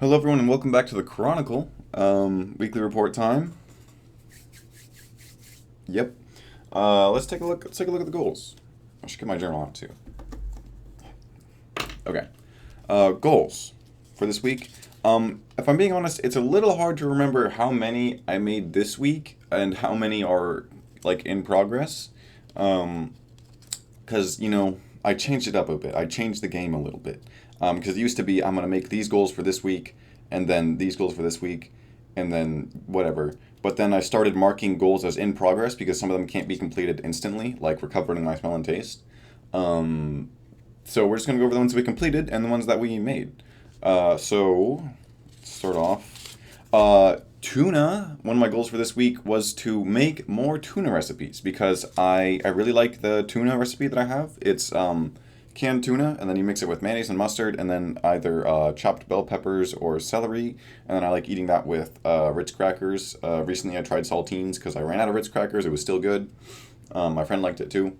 Hello, everyone, and welcome back to the Chronicle. Weekly report time. Yep. Let's take a look. Let's take a look at the goals. I should get my journal out too. Okay. Goals for this week. If I'm being honest, it's a little hard to remember how many I made this week and how many are like in progress. Because I changed it up a bit. I changed the game a little bit. Because it used to be I'm gonna make these goals for this week, and then these goals for this week, and then whatever. But then I started marking goals as in progress because some of them can't be completed instantly, like recovering my smell and taste. Um, so we're just gonna go over the ones we completed and the ones that we made. So start off. Tuna. One of my goals for this week was to make more tuna recipes because I really like the tuna recipe that I have. It's canned tuna, and then you mix it with mayonnaise and mustard, and then either chopped bell peppers or celery, and then I like eating that with Ritz crackers. Recently, I tried saltines because I ran out of Ritz crackers. It was still good. My friend liked it too.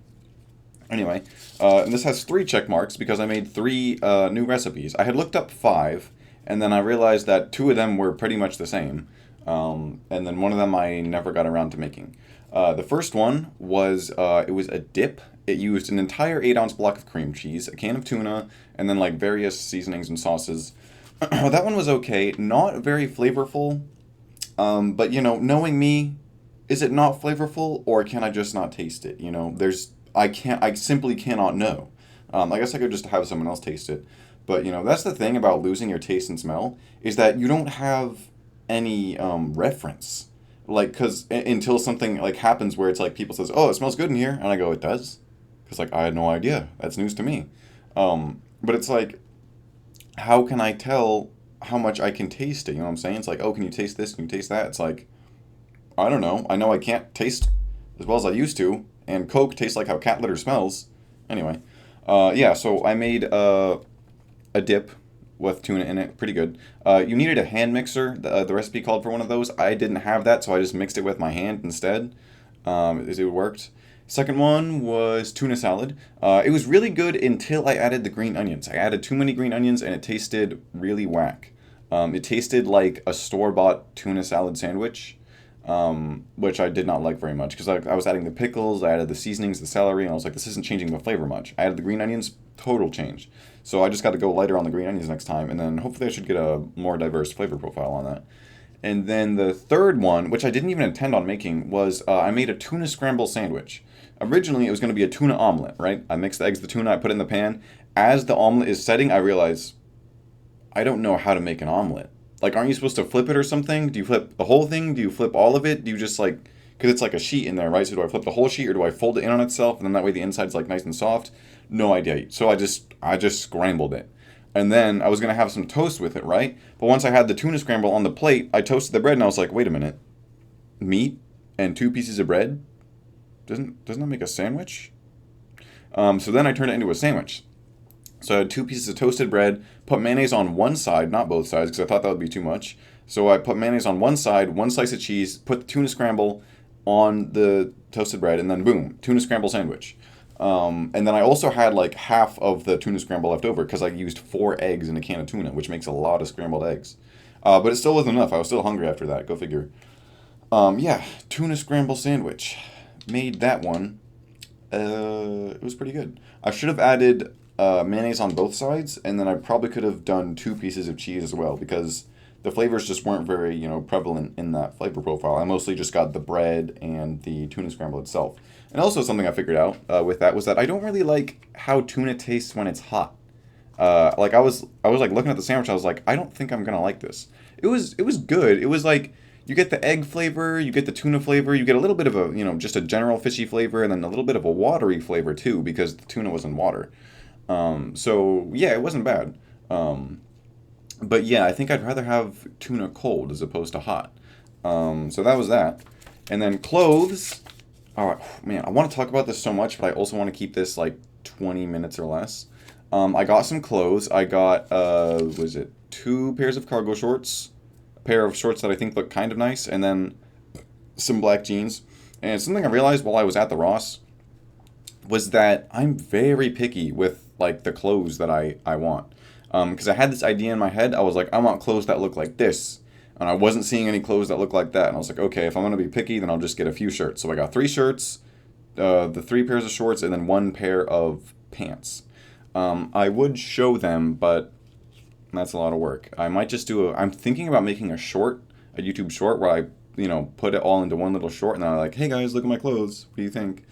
Anyway, and this has 3 check marks because I made 3 new recipes. I had looked up 5, and then I realized that 2 of them were pretty much the same. And then one of them I never got around to making. The first one was it was a dip. It used an entire 8 ounce block of cream cheese, a can of tuna, and then like various seasonings and sauces. That one was okay, not very flavorful. But knowing me, is it not flavorful or can I just not taste it? I simply cannot know. I guess I could just have someone else taste it. But that's the thing about losing your taste and smell is that you don't have any reference. Like, cause until something like happens where it's like people says, "Oh, it smells good in here," and I go, "It does," because like I had no idea. That's news to me. But it's like, how can I tell how much I can taste it? You know what I'm saying? It's like, oh, can you taste this? Can you taste that? It's like, I don't know. I know I can't taste as well as I used to, and Coke tastes like how cat litter smells. Anyway, yeah. So I made a dip with tuna in it. Pretty good. You needed a hand mixer. The recipe called for one of those. I didn't have that, so I just mixed it with my hand instead. It worked. Second one was tuna salad. It was really good until I added the green onions. I added too many green onions and it tasted really whack. It tasted like a store-bought tuna salad sandwich, which I did not like very much because I was adding the pickles, I added the seasonings, the celery, and I was like, this isn't changing the flavor much. I added the green onions, total change. So I just got to go lighter on the green onions next time, and then hopefully I should get a more diverse flavor profile on that. And then the third one, which I didn't even intend on making, was I made a tuna scramble sandwich. Originally, it was going to be a tuna omelet, right? I mixed the eggs, the tuna, I put it in the pan. As the omelet is setting, I realize I don't know how to make an omelet. Like, aren't you supposed to flip it or something? Do you flip the whole thing? Do you flip all of it? Do you just like, because it's like a sheet in there, right? So do I flip the whole sheet or do I fold it in on itself and then that way the inside's like nice and soft? No idea. So I just scrambled it. And then I was gonna have some toast with it, right? But once I had the tuna scramble on the plate, I toasted the bread and I was like, wait a minute, meat and 2 pieces of bread doesn't that make a sandwich? So then I turned it into a sandwich. So I had 2 pieces of toasted bread, put mayonnaise on one side, not both sides, because I thought that would be too much. So I put mayonnaise on one side, one slice of cheese, put the tuna scramble on the toasted bread, and then boom, tuna scramble sandwich. And then I also had like half of the tuna scramble left over because I used 4 eggs in a can of tuna, which makes a lot of scrambled eggs. But it still wasn't enough. I was still hungry after that. Go figure. Yeah, tuna scramble sandwich. Made that one. It was pretty good. I should have added mayonnaise on both sides, and then I probably could have done 2 pieces of cheese as well because the flavors just weren't very prevalent in that flavor profile. I mostly just got the bread and the tuna scramble itself. And also something I figured out with that was that I don't really like how tuna tastes when it's hot. Like I was like looking at the sandwich, I was like, I don't think I'm gonna like this. It was good. It was like you get the egg flavor, you get the tuna flavor, you get a little bit of a just a general fishy flavor, and then a little bit of a watery flavor too because the tuna was in water. So yeah, it wasn't bad. But yeah, I think I'd rather have tuna cold as opposed to hot. So that was that. And then clothes. Oh man, I want to talk about this so much, but I also want to keep this like 20 minutes or less. I got some clothes. I got was it 2 pairs of cargo shorts, a pair of shorts that I think look kind of nice, and then some black jeans. And something I realized while I was at the Ross was that I'm very picky with like the clothes that I want. Because I had this idea in my head. I was like, I want clothes that look like this. And I wasn't seeing any clothes that look like that. And I was like, okay, if I'm going to be picky, then I'll just get a few shirts. So I got 3 shirts, the 3 pairs of shorts, and then 1 pair of pants. I would show them, but that's a lot of work. I might just I'm thinking about making a YouTube short, where I, put it all into one little short, and then I'm like, hey guys, look at my clothes. What do you think?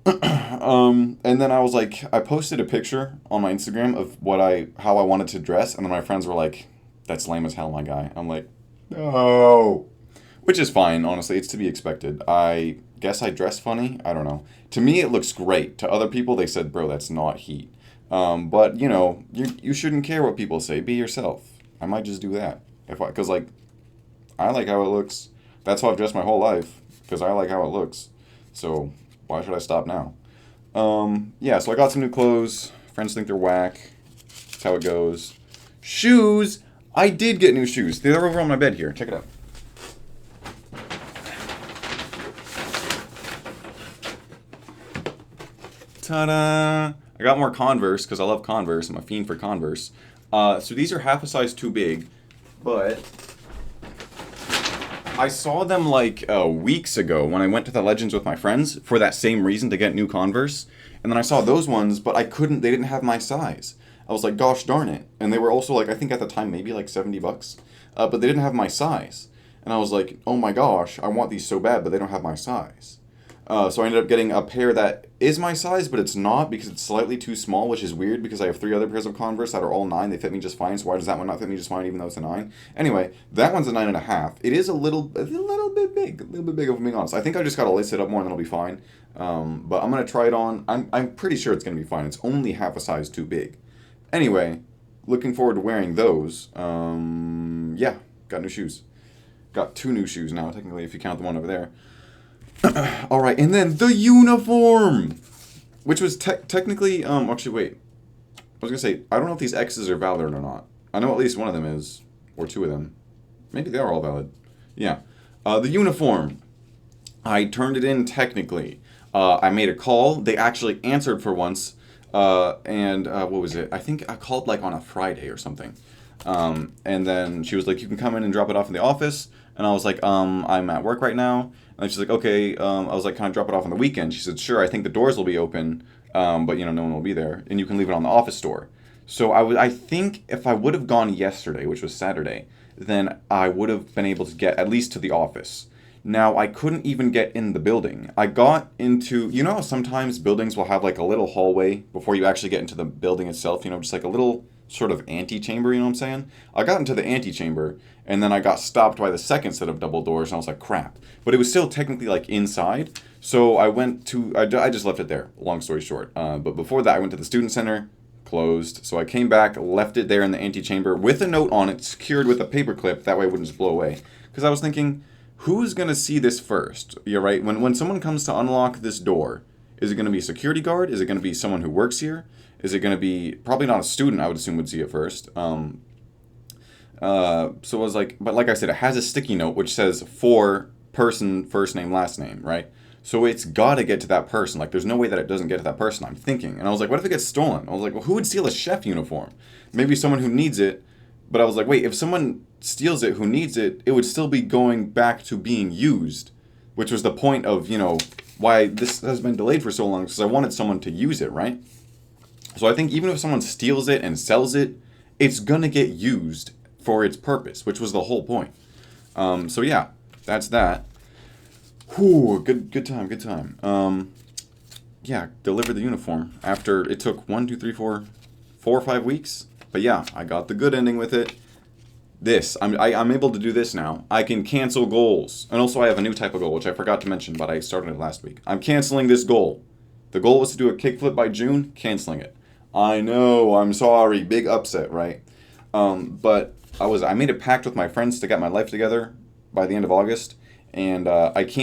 And then I was like, I posted a picture on my Instagram of how I wanted to dress, and then my friends were like, that's lame as hell, my guy. I'm like, no. Which is fine, honestly. It's to be expected. I guess I dress funny. I don't know. To me, it looks great. To other people, they said, bro, that's not heat. But, you shouldn't care what people say. Be yourself. I might just do that. Because, like, I like how it looks. That's how I've dressed my whole life. Because I like how it looks. So, why should I stop now? Yeah, so I got some new clothes. Friends think they're whack. That's how it goes. Shoes! I did get new shoes. They're over on my bed here. Check it out. Ta-da! I got more Converse because I love Converse. I'm a fiend for Converse. So these are half a size too big, but I saw them like weeks ago when I went to the Legends with my friends for that same reason, to get new Converse. And then I saw those ones, but they didn't have my size. I was like, gosh darn it. And they were also like, I think at the time, maybe like $70. But they didn't have my size. And I was like, oh my gosh, I want these so bad, but they don't have my size. So I ended up getting a pair that is my size, but it's not, because it's slightly too small, which is weird because I have 3 other pairs of Converse that are all 9. They fit me just fine, so why does that one not fit me just fine even though it's a 9? Anyway, that one's a 9.5. It is a little bit big. A little bit big, if I'm being honest. I think I just got to lace it up more and then it'll be fine. But I'm going to try it on. I'm pretty sure it's going to be fine. It's only half a size too big. Anyway, looking forward to wearing those. Yeah, got new shoes. Got 2 new shoes now, technically, if you count the one over there. All right, and then the uniform, which was technically, actually, wait. I was gonna say, I don't know if these X's are valid or not. I know at least one of them is, or 2 of them. Maybe they are all valid. Yeah. The uniform. I turned it in technically. I made a call. They actually answered for once. And what was it? I think I called like on a Friday or something. And then she was like, you can come in and drop it off in the office. And I was like, I'm at work right now. And she's like, okay. I was like, can I drop it off on the weekend? She said, sure. I think the doors will be open, but no one will be there, and you can leave it on the office door. So I think if I would have gone yesterday, which was Saturday, then I would have been able to get at least to the office. Now, I couldn't even get in the building. I got into, how sometimes buildings will have like a little hallway before you actually get into the building itself, just like a little sort of antechamber, you know what I'm saying? I got into the antechamber, and then I got stopped by the second set of double doors, and I was like, crap. But it was still technically like inside, so I just left it there, long story short. But before that, I went to the student center, closed, so I came back, left it there in the antechamber with a note on it, secured with a paper clip, that way it wouldn't just blow away. Because I was thinking, who's going to see this first? You're right, when someone comes to unlock this door, is it going to be a security guard? Is it going to be someone who works here? Is it going to be, probably not a student, I would assume, would see it first. So I was like, but like I said, it has a sticky note which says for person, first name, last name, right? So it's got to get to that person. Like, there's no way that it doesn't get to that person, I'm thinking. And I was like, what if it gets stolen? I was like, well, who would steal a chef uniform? Maybe someone who needs it. But I was like, wait, if someone steals it who needs it, it would still be going back to being used, which was the point of, why this has been delayed for so long, because I wanted someone to use it, right? So I think even if someone steals it and sells it, it's going to get used for its purpose, which was the whole point. So yeah, that's that. Whew, good time. Yeah, delivered the uniform after it took 4 or 5 weeks. But yeah, I got the good ending with it. I'm able to do this now. I can cancel goals. And also I have a new type of goal, which I forgot to mention, but I started it last week. I'm canceling this goal. The goal was to do a kickflip by June, canceling it. I know, I'm sorry, big upset, right? But I made a pact with my friends to get my life together by the end of August, and it's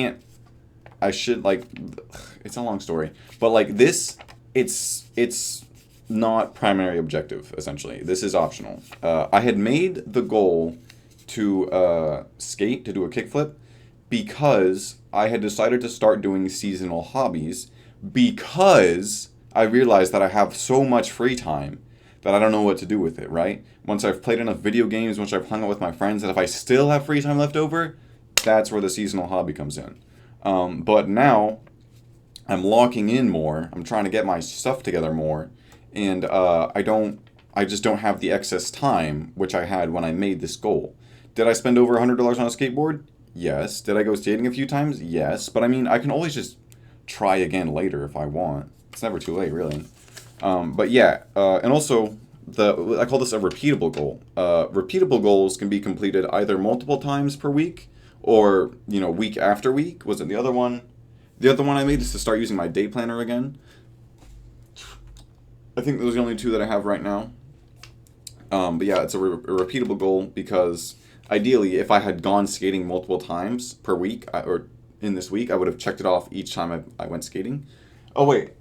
a long story, but like this, it's not primary objective, essentially. This is optional. I had made the goal to skate, to do a kickflip, because I had decided to start doing seasonal hobbies, because I realized that I have so much free time that I don't know what to do with it, right? Once I've played enough video games, once I've hung out with my friends, that if I still have free time left over, that's where the seasonal hobby comes in. But now I'm locking in more. I'm trying to get my stuff together more, and I just don't have the excess time which I had when I made this goal. Did I spend over $100 on a skateboard? Yes. Did I go skating a few times? Yes. But I mean, I can always just try again later if I want. It's never too late, really. But yeah, and also I call this a repeatable goal. Repeatable goals can be completed either multiple times per week or week after week. Was it the other one? The other one I made is to start using my day planner again. I think those are the only two that I have right now. But yeah, it's a repeatable goal because ideally, if I had gone skating multiple times per week or in this week, I would have checked it off each time I went skating. Oh wait.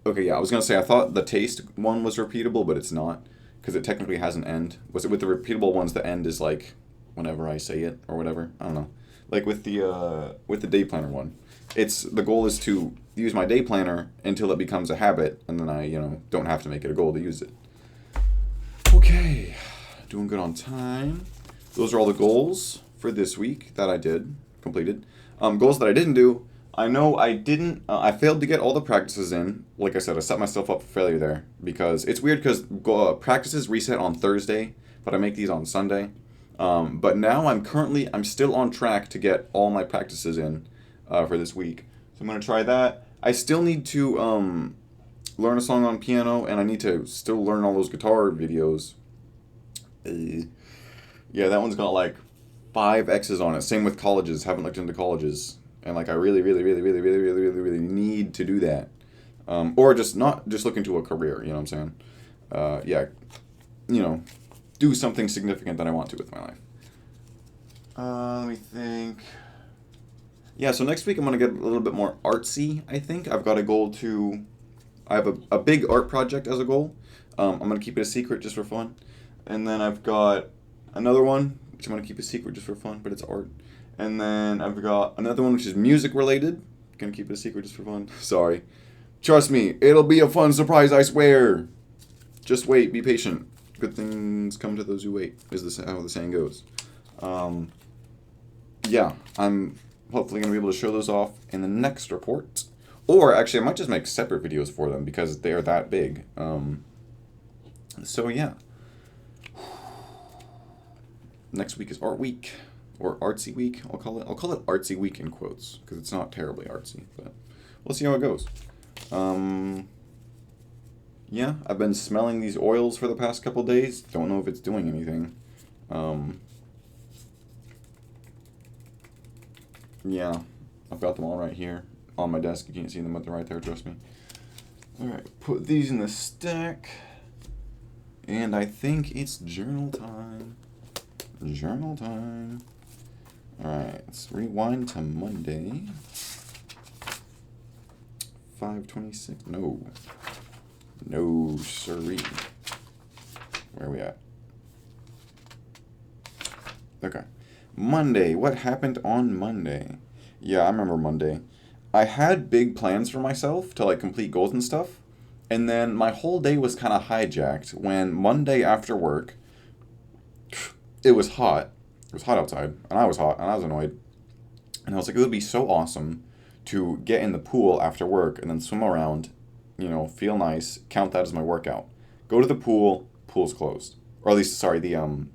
Okay, yeah, I was gonna say I thought the taste one was repeatable, but it's not because it technically has an end. Was it with the repeatable ones? The end is like whenever I say it or whatever. I don't know. Like with the day planner one, the goal is to use my day planner until it becomes a habit, and then I don't have to make it a goal to use it. Okay, doing good on time. Those are all the goals for this week that I completed. Goals that I didn't do. I know I didn't. I failed to get all the practices in. Like I said, I set myself up for failure there because it's weird because practices reset on Thursday, but I make these on Sunday. But now I'm still on track to get all my practices in for this week. So I'm gonna try that. I still need to learn a song on piano, and I need to still learn all those guitar videos. Yeah, that one's got like 5 X's on it. Same with colleges. Haven't looked into colleges. And like I really, really, really, really, really, really, really, really need to do that, or just not just look into a career. You know what I'm saying? Yeah, do something significant that I want to with my life. Let me think. Yeah, so next week I'm gonna get a little bit more artsy. I think I've got a goal to. I have a big art project as a goal. I'm gonna keep it a secret just for fun, and then I've got another one which I'm gonna keep a secret just for fun, but it's art. And then I've got another one which is music related. Gonna keep it a secret just for fun. Sorry. Trust me, it'll be a fun surprise, I swear. Just wait, be patient. Good things come to those who wait, is how the saying goes. Yeah, I'm hopefully gonna be able to show those off in the next report. Or actually, I might just make separate videos for them because they are that big. So yeah. Next week is art week. Or artsy week, I'll call it artsy week in quotes, because it's not terribly artsy, but we'll see how it goes. Yeah, I've been smelling these oils for the past couple days. Don't know if it's doing anything. Yeah, I've got them all right here on my desk. You can't see them, but they're right there, trust me. Alright, put these in the stack. And I think it's journal time. Journal time. Alright, let's rewind to Monday. 5:26. No, siree. Where are we at? Okay. Monday. What happened on Monday? Yeah, I remember Monday. I had big plans for myself to like complete goals and stuff. And then my whole day was kind of hijacked when Monday after work, it was hot. It was hot outside, and I was hot, and I was annoyed. And I was like, it would be so awesome to get in the pool after work and then swim around, feel nice, count that as my workout. Go to the pool, pool's closed. Or at least, sorry, the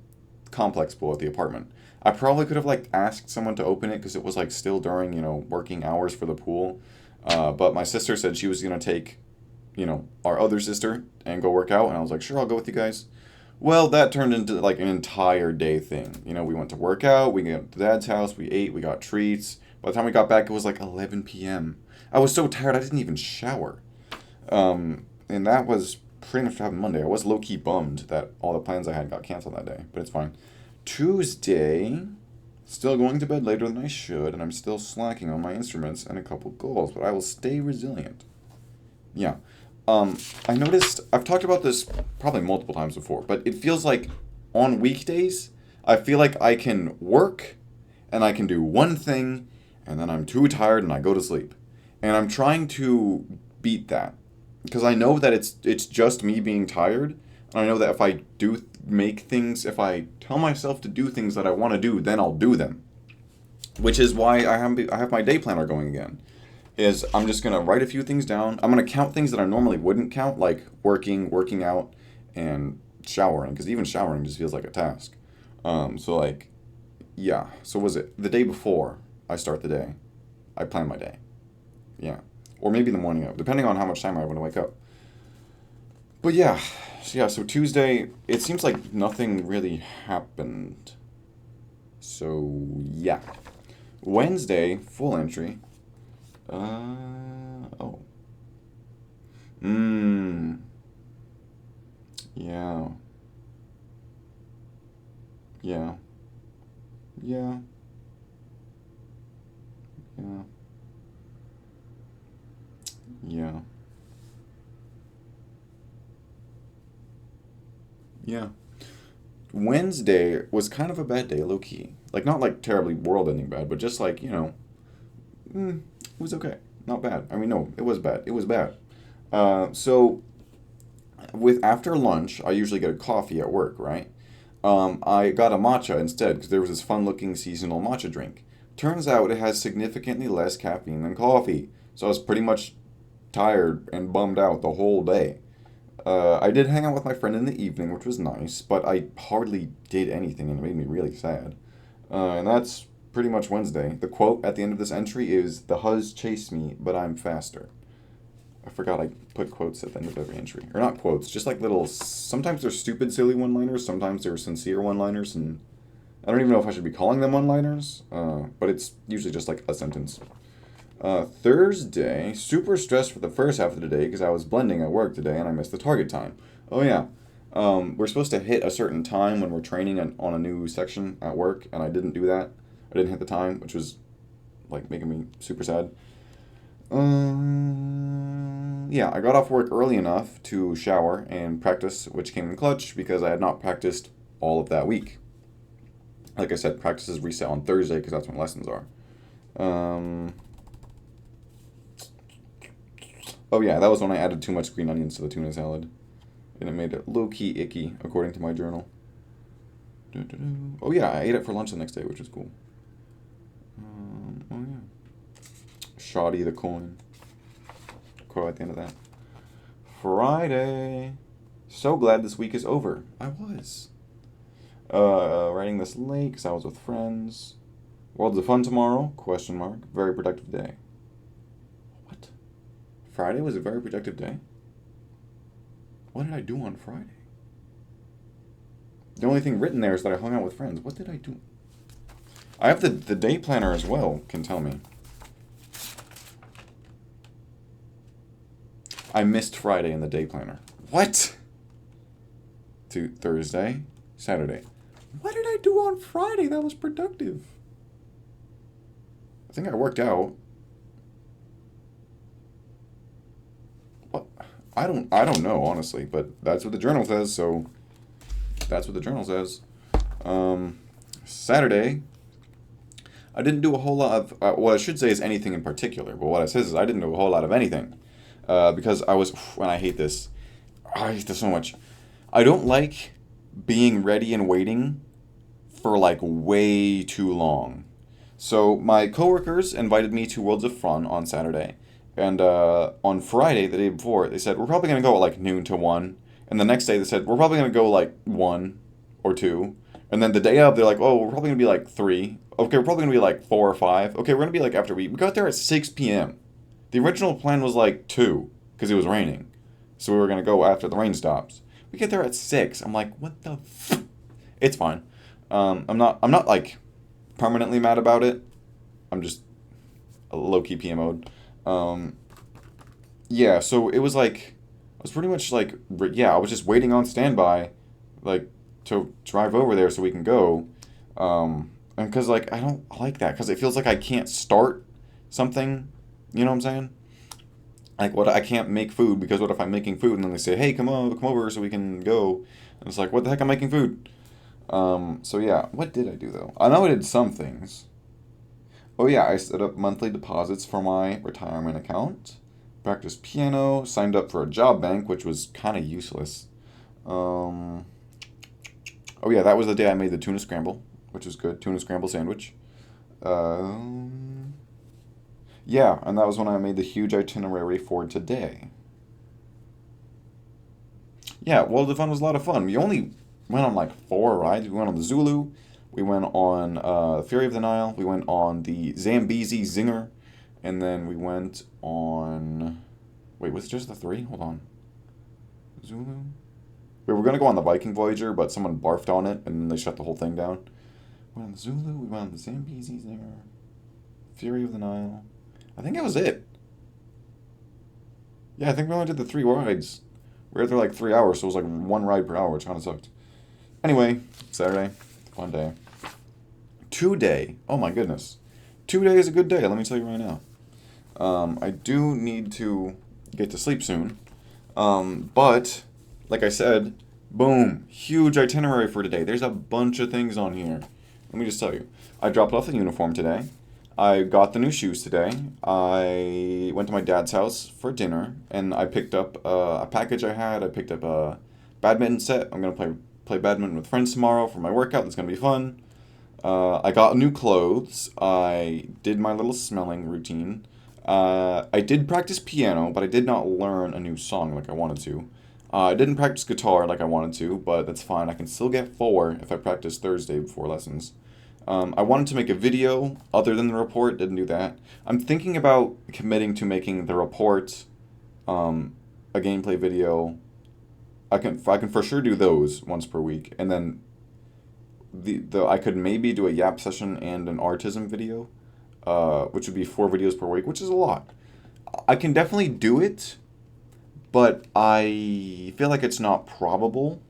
complex pool at the apartment. I probably could have, asked someone to open it because it was, still during, working hours for the pool. But my sister said she was going to take, our other sister and go work out. And I was like, sure, I'll go with you guys. Well, that turned into an entire day thing. We went to work out, we went to Dad's house, we ate, we got treats. By the time we got back, it was 11 p.m. I was so tired, I didn't even shower. And that was pretty much what happened Monday. I was low-key bummed that all the plans I had got canceled that day, but it's fine. Tuesday, still going to bed later than I should, and I'm still slacking on my instruments and a couple goals, but I will stay resilient. Yeah. I noticed, I've talked about this probably multiple times before, but it feels like on weekdays, I feel like I can work and I can do one thing, and then I'm too tired and I go to sleep. And I'm trying to beat that. because I know that it's just me being tired, and I know that if I do make things, if I tell myself to do things that I want to do, then I'll do them. Which is why I have my day planner going again. Is I'm just gonna write a few things down. I'm gonna count things that I normally wouldn't count, like working out, and showering, because even showering just feels like a task. So like, yeah. So was it the day before I start the day? I plan my day. Yeah, or maybe the morning of, depending on how much time I want to wake up. But yeah, so Tuesday, it seems like nothing really happened. So yeah, Wednesday full entry. Oh. Mmm. Yeah. Yeah. Yeah. Yeah. Yeah. Yeah. Wednesday was kind of a bad day, low key. Like, not like terribly world ending bad, but just like, it was okay. Not bad. I mean, no, it was bad. It was bad. So, with after lunch, I usually get a coffee at work, right? I got a matcha instead because there was this fun looking seasonal matcha drink. Turns out it has significantly less caffeine than coffee. So I was pretty much tired and bummed out the whole day. I did hang out with my friend in the evening, which was nice, but I hardly did anything and it made me really sad. And that's pretty much Wednesday. The quote at the end of this entry is, "The Huzz chase me, but I'm faster." I forgot I put quotes at the end of every entry. Or not quotes, just like little. Sometimes they're stupid, silly one liners, sometimes they're sincere one liners, and I don't even know if I should be calling them one liners, but it's usually just like a sentence. Thursday, super stressed for the first half of the day because I was blending at work today and I missed the target time. Oh, yeah. We're supposed to hit a certain time when we're training on a new section at work, and I didn't do that. I didn't hit the time, which was like making me super sad. Yeah, I got off work early enough to shower and practice, which came in clutch because I had not practiced all of that week. Like I said, practices reset on Thursday because that's when lessons are. Um, oh yeah, that was when I added too much green onions to the tuna salad, and it made it low key icky, according to my journal. Oh yeah, I ate it for lunch the next day, which was cool. Oh yeah, shoddy the coin. Quote at the end of that. Friday. So glad this week is over. I was. Writing this late because I was with friends. Worlds of Fun tomorrow? Question mark. Very productive day. What? Friday was a very productive day? What did I do on Friday? The only thing written there is that I hung out with friends. What did I do? I have the day planner as well, can tell me. I missed Friday in the day planner. What? To Thursday, Saturday. What did I do on Friday that was productive? I think I worked out. What? I don't know, honestly, but that's what the journal says, so that's what the journal says. Saturday, I didn't do a whole lot of, what I should say is anything in particular, but what it says is I didn't do a whole lot of anything. Because I was, and I hate this. I hate this so much. I don't like being ready and waiting for like way too long. So my coworkers invited me to Worlds of Fun on Saturday, and on Friday, the day before, they said we're probably gonna go at like noon to 1, and the next day they said we're probably gonna go like 1 or 2, and then the day of they're like, oh, we're probably gonna be like 3. Okay, we're probably gonna be like 4 or 5. Okay, we're gonna be like after we got there at 6 p.m. The original plan was like 2 because it was raining, so we were gonna go after the rain stops. We get there at 6. I'm like, what the? It's fine. I'm not like permanently mad about it. I'm just a low key PMO'd. Um, yeah, so it was like I was pretty much like yeah, I was just waiting on standby, like to drive over there so we can go. And because like I don't like that because it feels like I can't start something. You know what I'm saying? Like what I can't make food because what if I'm making food and then they say, hey, come over so we can go, and it's like what the heck, I'm making food. So yeah, what did I do though? I know I did some things. Oh yeah, I set up monthly deposits for my retirement account. Practiced piano. Signed up for a job bank, which was kind of useless. Oh yeah, that was the day I made the tuna scramble, which was good. Tuna scramble sandwich. Yeah, and that was when I made the huge itinerary for today. Yeah, well, the fun was a lot of fun. We only went on like 4 rides. We went on the Zulu, we went on Fury of the Nile, we went on the Zambezi Zinger, and then we went on. Wait, was it just the three? Hold on. Zulu? We were gonna go on the Viking Voyager, but someone barfed on it, and then they shut the whole thing down. We went on the Zulu, we went on the Zambezi Zinger, Fury of the Nile. I think that was it. Yeah, I think we only did the 3 rides. We were there like 3 hours, so it was like 1 ride per hour, which kind of sucked. Anyway, Saturday, fun day. Today, oh my goodness. Today is a good day, let me tell you right now. I do need to get to sleep soon. But, like I said, boom, huge itinerary for today. There's a bunch of things on here. Let me just tell you. I dropped off the uniform today. I got the new shoes today. I went to my dad's house for dinner, and I picked up a package I had. I picked up a badminton set. I'm gonna play badminton with friends tomorrow for my workout. That's gonna be fun. I got new clothes. I did my little smelling routine. I did practice piano, but I did not learn a new song like I wanted to. I didn't practice guitar like I wanted to, but that's fine. I can still get 4 if I practice Thursday before lessons. I wanted to make a video other than the report, didn't do that. I'm thinking about committing to making the report a gameplay video. I can for sure do those once per week, and then the I could maybe do a Yap session and an artism video, which would be 4 videos per week, which is a lot. I can definitely do it, but I feel like it's not probable.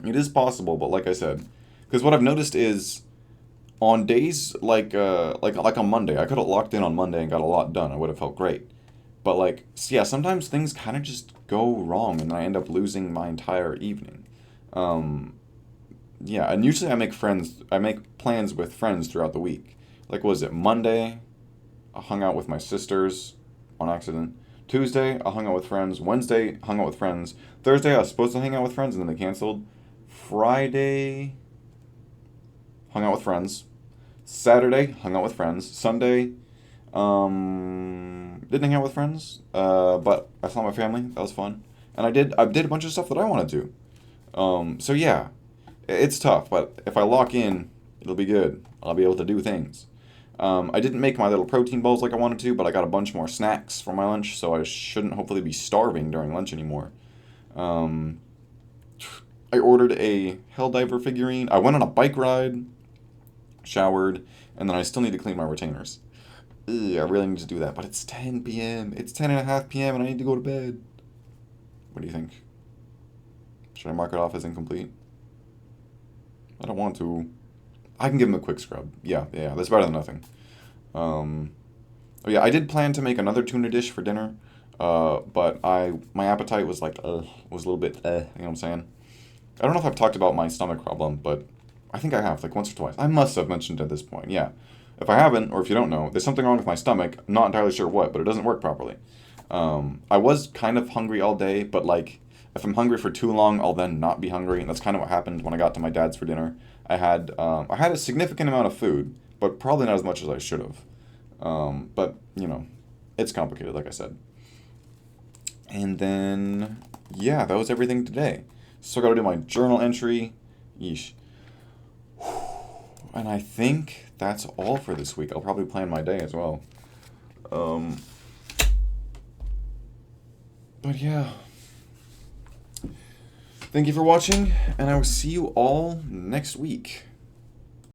It is possible, but like I said, because what I've noticed is on days like on Monday, I could have locked in on Monday and got a lot done. I would have felt great. But like, yeah, sometimes things kind of just go wrong, and I end up losing my entire evening. Um, yeah, and usually I make plans with friends throughout the week. Like, what was it, Monday? I hung out with my sisters on accident. Tuesday, I hung out with friends. Wednesday, hung out with friends. Thursday, I was supposed to hang out with friends, and then they canceled. Friday, hung out with friends. Saturday, hung out with friends. Sunday, didn't hang out with friends, but I saw my family. That was fun, and I did a bunch of stuff that I want to do. So yeah, it's tough, but if I lock in, it'll be good. I'll be able to do things. I didn't make my little protein balls like I wanted to, but I got a bunch more snacks for my lunch, so I shouldn't hopefully be starving during lunch anymore. Um, I ordered a Helldiver figurine. I went on a bike ride, showered, and then I still need to clean my retainers. Ugh, I really need to do that, but it's 10 p.m. It's 10 and a half p.m. and I need to go to bed. What do you think? Should I mark it off as incomplete? I don't want to. I can give him a quick scrub. Yeah, that's better than nothing. Oh yeah, I did plan to make another tuna dish for dinner, but my appetite was like, was a little bit, you know what I'm saying? I don't know if I've talked about my stomach problem, but I think I have, like once or twice. I must have mentioned it at this point, yeah. If I haven't, or if you don't know, there's something wrong with my stomach. I'm not entirely sure what, but it doesn't work properly. I was kind of hungry all day, but like, if I'm hungry for too long, I'll then not be hungry, and that's kind of what happened when I got to my dad's for dinner. I had a significant amount of food, but probably not as much as I should have. But you know, it's complicated, like I said. And then, yeah, that was everything today. Still got to do my journal entry. Yeesh. And I think that's all for this week. I'll probably plan my day as well. But yeah. Thank you for watching, and I will see you all next week.